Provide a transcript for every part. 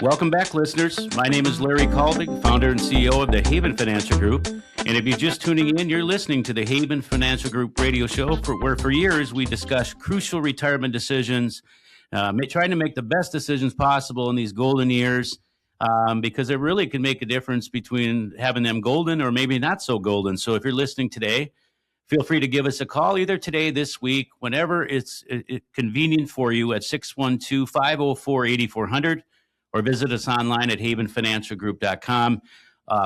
Welcome back, listeners. My name is Larry Kallevig, founder and CEO of the Haven Financial Group. And if you're just tuning in, you're listening to the Haven Financial Group radio show, where for years we discuss crucial retirement decisions, trying to make the best decisions possible in these golden years, because it really can make a difference between having them golden or maybe not so golden. So if you're listening today, feel free to give us a call either today, this week, whenever it's convenient for you at 612-504-8400, or visit us online at havenfinancialgroup.com.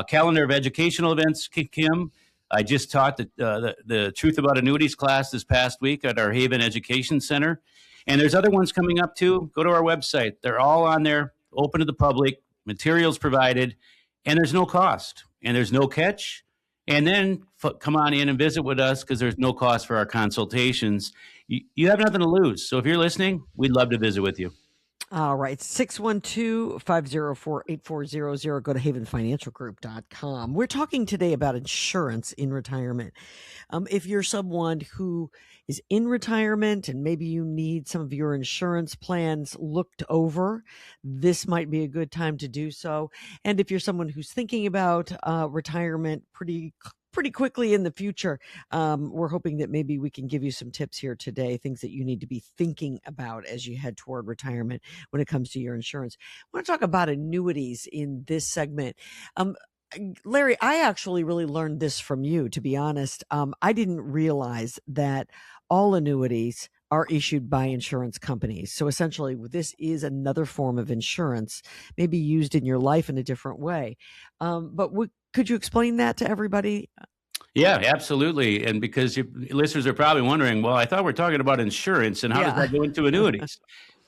Calendar of educational events, Kim. I just taught the Truth About Annuities class this past week at our Haven Education Center. And there's other ones coming up too. Go to our website. They're all on there, open to the public, materials provided, and there's no cost and there's no catch. And then come on in and visit with us because there's no cost for our consultations. You have nothing to lose. So if you're listening, we'd love to visit with you. All right, 612-504-8400. Go to havenfinancialgroup.com. We're talking today about insurance in retirement. If you're someone who is in retirement and maybe you need some of your insurance plans looked over, this might be a good time to do so. And if you're someone who's thinking about retirement pretty quickly in the future, we're hoping that maybe we can give you some tips here today, things that you need to be thinking about as you head toward retirement when it comes to your insurance. I want to talk about annuities in this segment. Larry, I actually really learned this from you, to be honest. I didn't realize that all annuities are issued by insurance companies. So essentially, this is another form of insurance, maybe used in your life in a different way. Could you explain that to everybody? Yeah, absolutely. And because your listeners are probably wondering, well, I thought we're talking about insurance, and how does that go into annuities?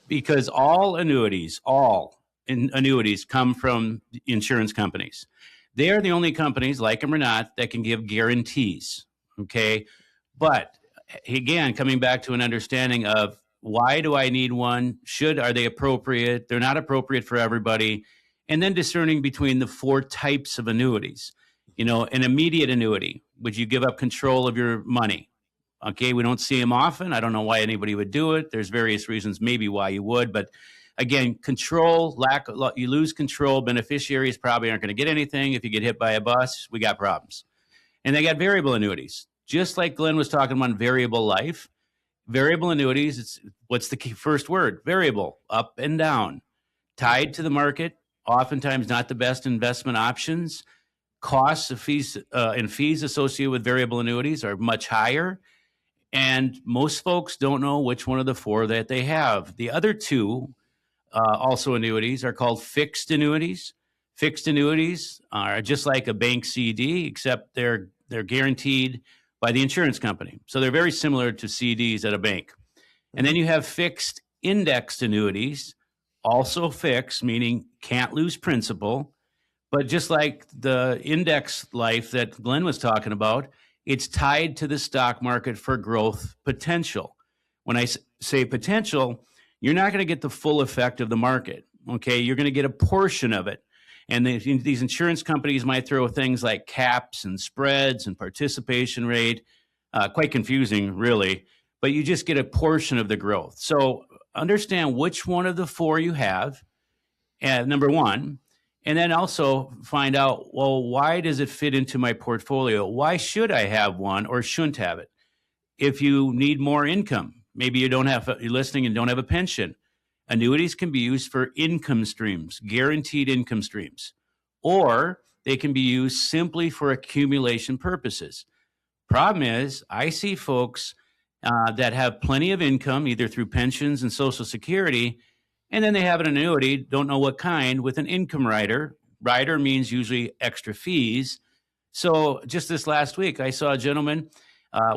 Because all annuities come from insurance companies. They are the only companies, like them or not, that can give guarantees. Okay. But again, coming back to an understanding of why do I need one? Are they appropriate? They're not appropriate for everybody. And then discerning between the four types of annuities. An immediate annuity, would you give up control of your money? Okay, we don't see them often. I don't know why anybody would do it. There's various reasons maybe why you would. But again, control, you lose control. Beneficiaries probably aren't going to get anything. If you get hit by a bus, we got problems. And they got variable annuities. Just like Glenn was talking about variable life. Variable annuities, what's the key first word? Variable, up and down, tied to the market. Oftentimes not the best investment options. Costs of fees associated with variable annuities are much higher. And most folks don't know which one of the four that they have. The other two, also annuities, are called fixed annuities. Fixed annuities are just like a bank CD, except they're guaranteed by the insurance company. So they're very similar to CDs at a bank. And then you have fixed indexed annuities, also fixed, meaning can't lose principal. But just like the index life that Glenn was talking about, it's tied to the stock market for growth potential. When I say potential, you're not going to get the full effect of the market. Okay, you're going to get a portion of it. And these insurance companies might throw things like caps and spreads and participation rate. Quite confusing, really. But you just get a portion of the growth. So understand which one of the four you have, number one. And then also find out, well, why does it fit into my portfolio? Why should I have one or shouldn't have it? If you need more income, maybe you're listening and don't have a pension. Annuities can be used for income streams, guaranteed income streams, or they can be used simply for accumulation purposes. Problem is, I see folks that have plenty of income, either through pensions and Social Security, and then they have an annuity, don't know what kind, with an income rider. Rider means usually extra fees. So just this last week, I saw a gentleman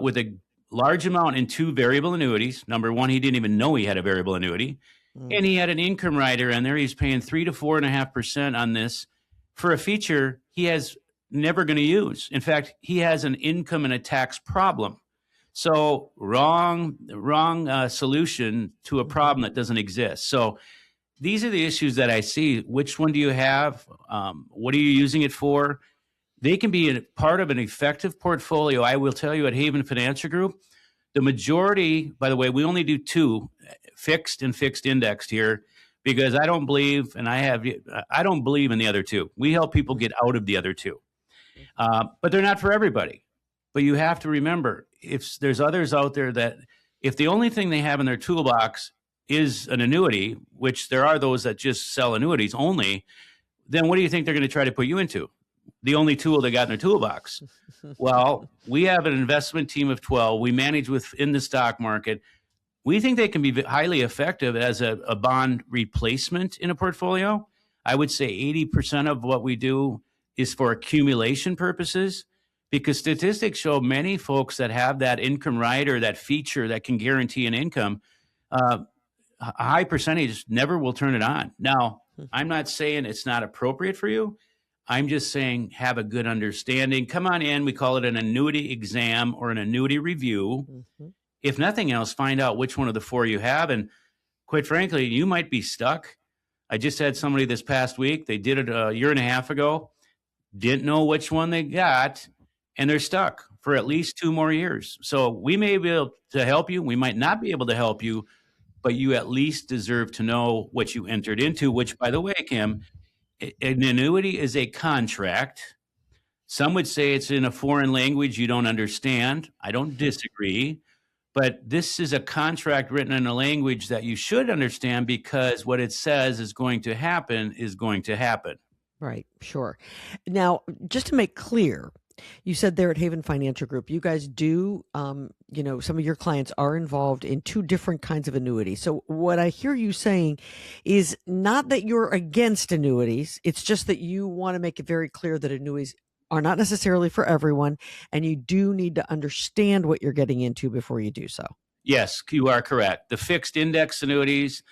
with a large amount in two variable annuities. Number one, he didn't even know he had a variable annuity. And he had an income rider in there. He's paying 3 to 4.5% on this for a feature he has never going to use. In fact, he has an income and a tax problem. So wrong solution to a problem that doesn't exist. So these are the issues that I see. Which one do you have? What are you using it for? They can be a part of an effective portfolio. I will tell you at Haven Financial Group, the majority, by the way, we only do two, fixed and fixed indexed here. because I don't believe, and I don't believe in the other two. We help people get out of the other two, but they're not for everybody. But you have to remember, if there's others out there that if the only thing they have in their toolbox is an annuity, which there are those that just sell annuities only, then what do you think they're going to try to put you into? The only tool they got in their toolbox. Well, we have an investment team of 12. We manage within the stock market. We think they can be highly effective as a bond replacement in a portfolio. I would say 80% of what we do is for accumulation purposes, because statistics show many folks that have that income rider, that feature that can guarantee an income, a high percentage never will turn it on. Now, I'm not saying it's not appropriate for you. I'm just saying have a good understanding. Come on in. We call it an annuity exam or an annuity review. Mm-hmm. If nothing else, find out which one of the four you have. And quite frankly, you might be stuck. I just had somebody this past week. They did it a year and a half ago, didn't know which one they got, and they're stuck for at least 2 more years. So we may be able to help you. We might not be able to help you, but you at least deserve to know what you entered into, which, by the way, Kim, an annuity is a contract. Some would say it's in a foreign language you don't understand. I don't disagree. But this is a contract written in a language that you should understand, because what it says is going to happen is going to happen. Right. Sure. Now, just to make clear, you said there at Haven Financial Group, you guys do, some of your clients are involved in 2 different kinds of annuities. So what I hear you saying is not that you're against annuities. It's just that you want to make it very clear that annuities are not necessarily for everyone, and you do need to understand what you're getting into before you do so. Yes, you are correct. The fixed index annuities,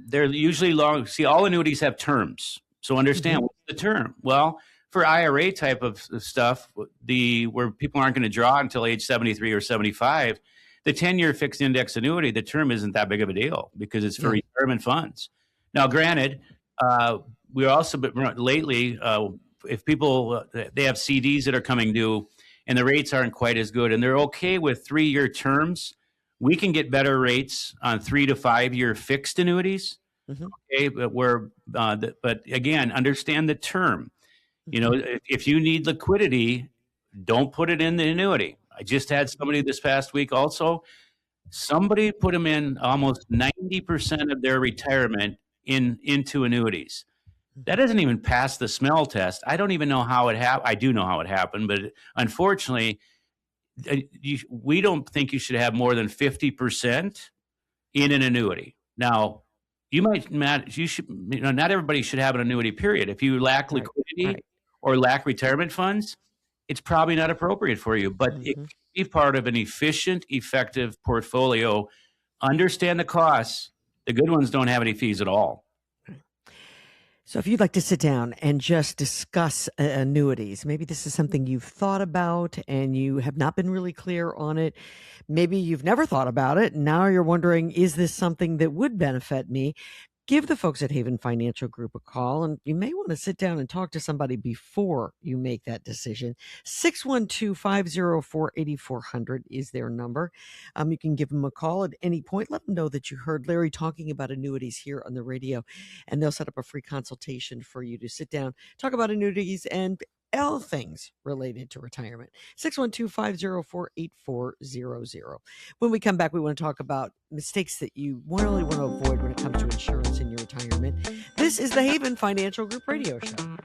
they're usually long. See, all annuities have terms. So understand what's the term. Well, for IRA type of stuff, where people aren't going to draw until age 73 or 75, the 10-year fixed index annuity, the term isn't that big of a deal because it's for retirement funds. Now, granted, we're also lately, if people they have CDs that are coming due and the rates aren't quite as good, and they're okay with 3-year terms, we can get better rates on 3 to 5 year fixed annuities. Okay, but again, understand the term. If you need liquidity, don't put it in the annuity. I just had somebody this past week also. Somebody put them in almost 90% of their retirement into annuities. That doesn't even pass the smell test. I don't even know how it happened. I do know how it happened, but unfortunately, we don't think you should have more than 50% in an annuity. Now, not everybody should have an annuity, period. If you lack liquidity or lack retirement funds, it's probably not appropriate for you, but it can be part of an efficient, effective portfolio. Understand the costs. The good ones don't have any fees at all. So if you'd like to sit down and just discuss annuities, maybe this is something you've thought about and you have not been really clear on it. Maybe you've never thought about it. Now you're wondering, is this something that would benefit me? Give the folks at Haven Financial Group a call, and you may want to sit down and talk to somebody before you make that decision. 612-504-8400 is their number. You can give them a call at any point. Let them know that you heard Larry talking about annuities here on the radio, and they'll set up a free consultation for you to sit down, talk about annuities and all things related to retirement. 612-504-8400. When we come back, we want to talk about mistakes that you really want to avoid when it comes to insurance in your retirement. This is the Haven Financial Group Radio Show.